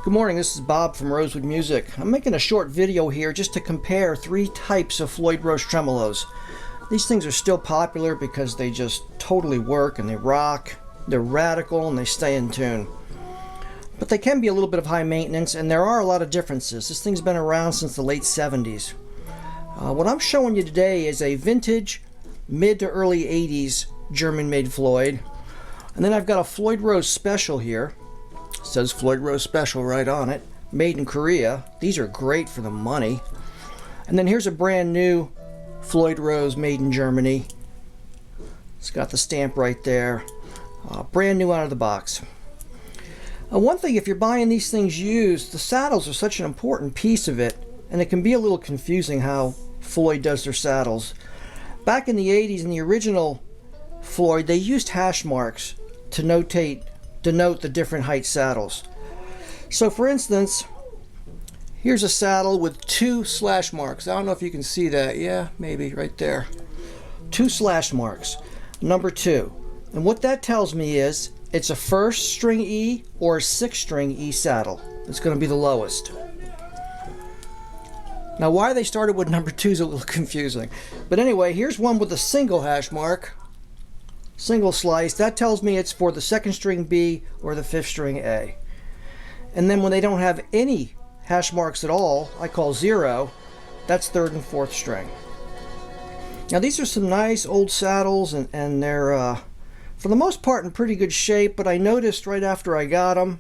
Good morning, this is Bob from Rosewood Music. I'm making a short video here just to compare three types of Floyd Rose tremolos. These things are still popular because they just totally work and they rock, they're radical, and they stay in tune. But they can be a little bit of high maintenance, and there are a lot of differences. This thing's been around since the late 70s. What I'm showing you today is a vintage mid to early 80s German-made Floyd. And then I've got a Floyd Rose Special here. It says Floyd Rose Special right on it. Made in Korea. These are great for the money. And then here's a brand new Floyd Rose made in Germany. It's got the stamp right there. Brand new out of the box. One thing, if you're buying these things used, the saddles are such an important piece of it, and it can be a little confusing how Floyd does their saddles. Back in the 80s, in the original Floyd, they used hash marks to denote the different height saddles. So for instance, here's a saddle with two slash marks. I don't know if you can see that. Yeah, maybe right there. Two slash marks. Number 2. And what that tells me is it's a 1st string E or a 6th string E saddle. It's going to be the lowest. Now why they started with number 2 is a little confusing. But anyway, here's one with a single hash mark. Single slice. That tells me it's for the 2nd string B or the 5th string A. And then when they don't have any hash marks at all, I call 0, that's 3rd and 4th string. Now these are some nice old saddles, and they're for the most part in pretty good shape, but I noticed right after I got them,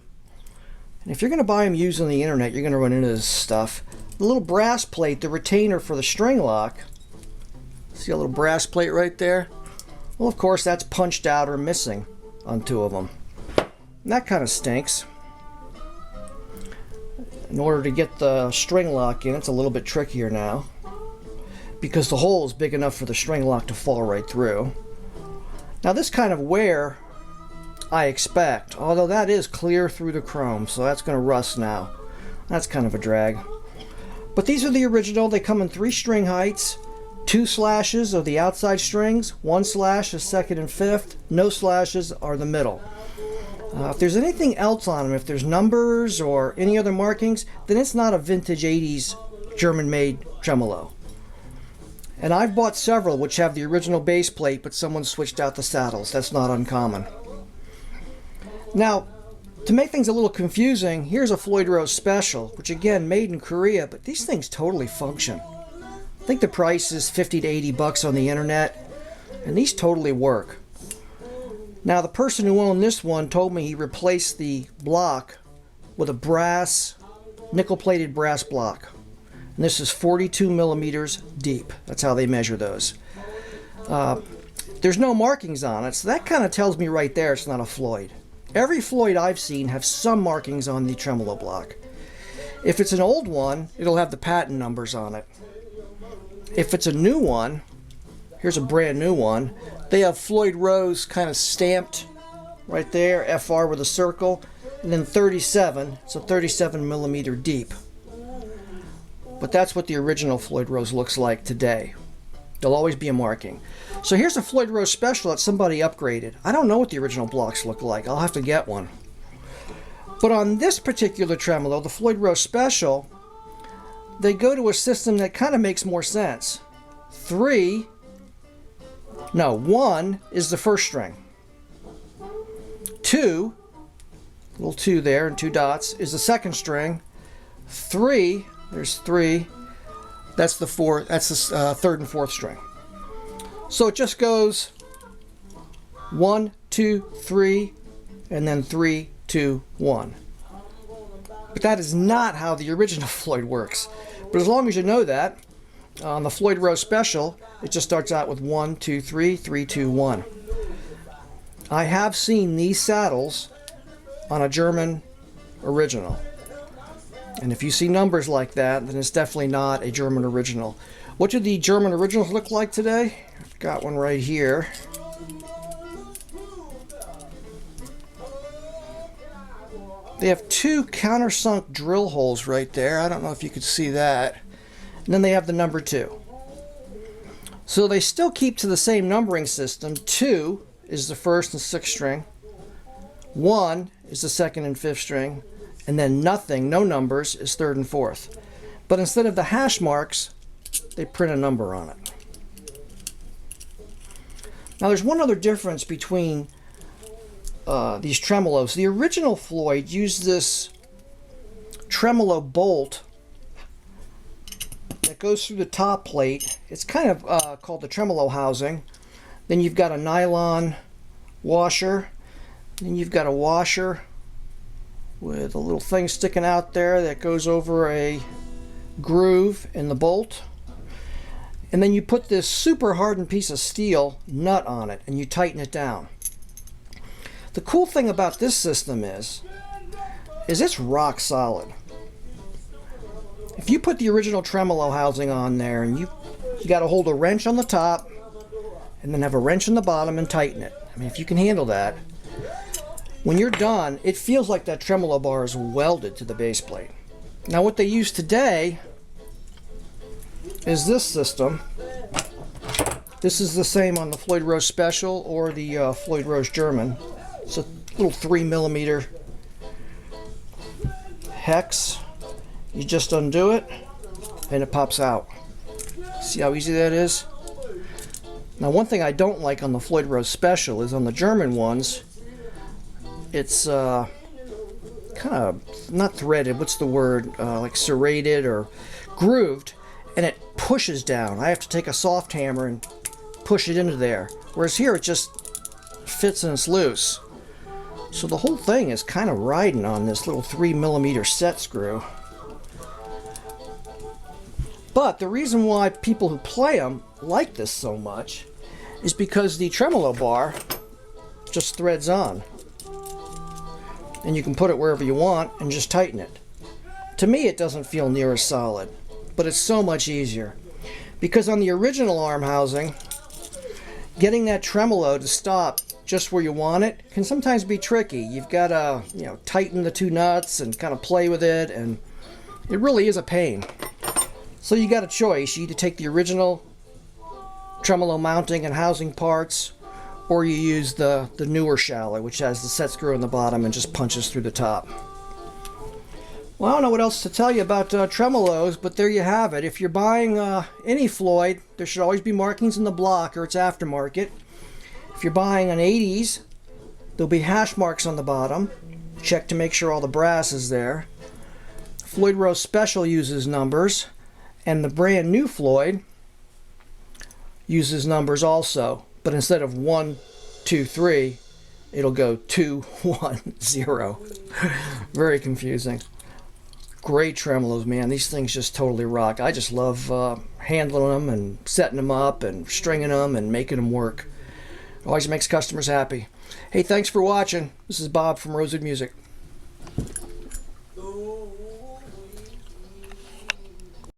and if you're going to buy them used on the internet, you're going to run into this stuff. The little brass plate, the retainer for the string lock, see a little brass plate right there? Well, of course, that's punched out or missing on 2 of them. And that kind of stinks. In order to get the string lock in, it's a little bit trickier now, because the hole is big enough for the string lock to fall right through. Now this kind of wear, I expect, although that is clear through the chrome, so that's going to rust now. That's kind of a drag. But these are the original. They come in 3 string heights. 2 slashes are the outside strings, 1 slash is 2nd and 5th, no slashes are the middle. If there's anything else on them, if there's numbers or any other markings, then it's not a vintage 80s German-made tremolo. And I've bought several which have the original base plate, but someone switched out the saddles. That's not uncommon. Now, to make things a little confusing, here's a Floyd Rose Special, which again, made in Korea, but these things totally function. I think the price is 50 to 80 bucks on the internet, and these totally work. Now the person who owned this one told me he replaced the block with a brass, nickel-plated brass block. And this is 42 millimeters deep. That's how they measure those. There's no markings on it, so that kind of tells me right there it's not a Floyd. Every Floyd I've seen have some markings on the tremolo block. If it's an old one, it'll have the patent numbers on it. If it's a new one, here's a brand new one, they have Floyd Rose kind of stamped right there, FR with a circle, and then 37, so 37 millimeter deep. But that's what the original Floyd Rose looks like today. There'll always be a marking. So here's a Floyd Rose Special that somebody upgraded. I don't know what the original blocks look like. I'll have to get one. But on this particular tremolo, the Floyd Rose Special, they go to a system that kind of makes more sense. 1 is the 1st string. 2, little 2 there and 2 dots, is the 2nd string. 3, there's 3, that's the 4th, that's the 3rd and 4th string. So it just goes 1, 2, 3, and then 3, 2, 1. But that is not how the original Floyd works. But as long as you know that, on the Floyd Rose Special, it just starts out with 1, 2, 3, 3, 2, 1. I have seen these saddles on a German original. And if you see numbers like that, then it's definitely not a German original. What do the German originals look like today? I've got one right here. They have 2 countersunk drill holes right there. I don't know if you could see that. And then they have the number 2. So they still keep to the same numbering system. 2 is the 1st and 6th string. 1 is the 2nd and 5th string. and then nothing, no numbers, is third and fourth. But instead of the hash marks, they print a number on it. Now there's one other difference between these tremolos. The original Floyd used this tremolo bolt that goes through the top plate. It's kind of called the tremolo housing. Then you've got a nylon washer. Then you've got a washer with a little thing sticking out there that goes over a groove in the bolt. And then you put this super hardened piece of steel nut on it and you tighten it down. The cool thing about this system is it's rock solid. If you put the original tremolo housing on there and you got to hold a wrench on the top and then have a wrench on the bottom and tighten it. I mean, if you can handle that, when you're done, it feels like that tremolo bar is welded to the base plate. Now what they use today is this system. This is the same on the Floyd Rose Special or the Floyd Rose German. It's a little 3mm hex. You just undo it and it pops out. See how easy that is? Now one thing I don't like on the Floyd Rose Special is on the German ones, it's kind of not threaded, what's the word, like serrated or grooved, and it pushes down. I have to take a soft hammer and push it into there. Whereas here it just fits and it's loose. So the whole thing is kind of riding on this little 3mm set screw. But the reason why people who play them like this so much is because the tremolo bar just threads on. And you can put it wherever you want and just tighten it. To me, it doesn't feel near as solid, but it's so much easier. Because on the original arm housing, getting that tremolo to stop just where you want it can sometimes be tricky. You've got to, tighten the two nuts and kind of play with it, and it really is a pain. So you got a choice. You either take the original tremolo mounting and housing parts, or you use the newer shallow, which has the set screw on the bottom and just punches through the top. Well, I don't know what else to tell you about tremolos, but there you have it. If you're buying any Floyd, there should always be markings in the block or it's aftermarket. If you're buying an 80s, there'll be hash marks on the bottom. Check to make sure all the brass is there. Floyd Rose Special uses numbers, and the brand new Floyd uses numbers also. But instead of 1, 2, 3, it'll go 2, 1, 0. Very confusing. Great tremolos, man. These things just totally rock. I just love handling them and setting them up and stringing them and making them work. Always makes customers happy. Hey, thanks for watching. This is Bob from Rosewood Music.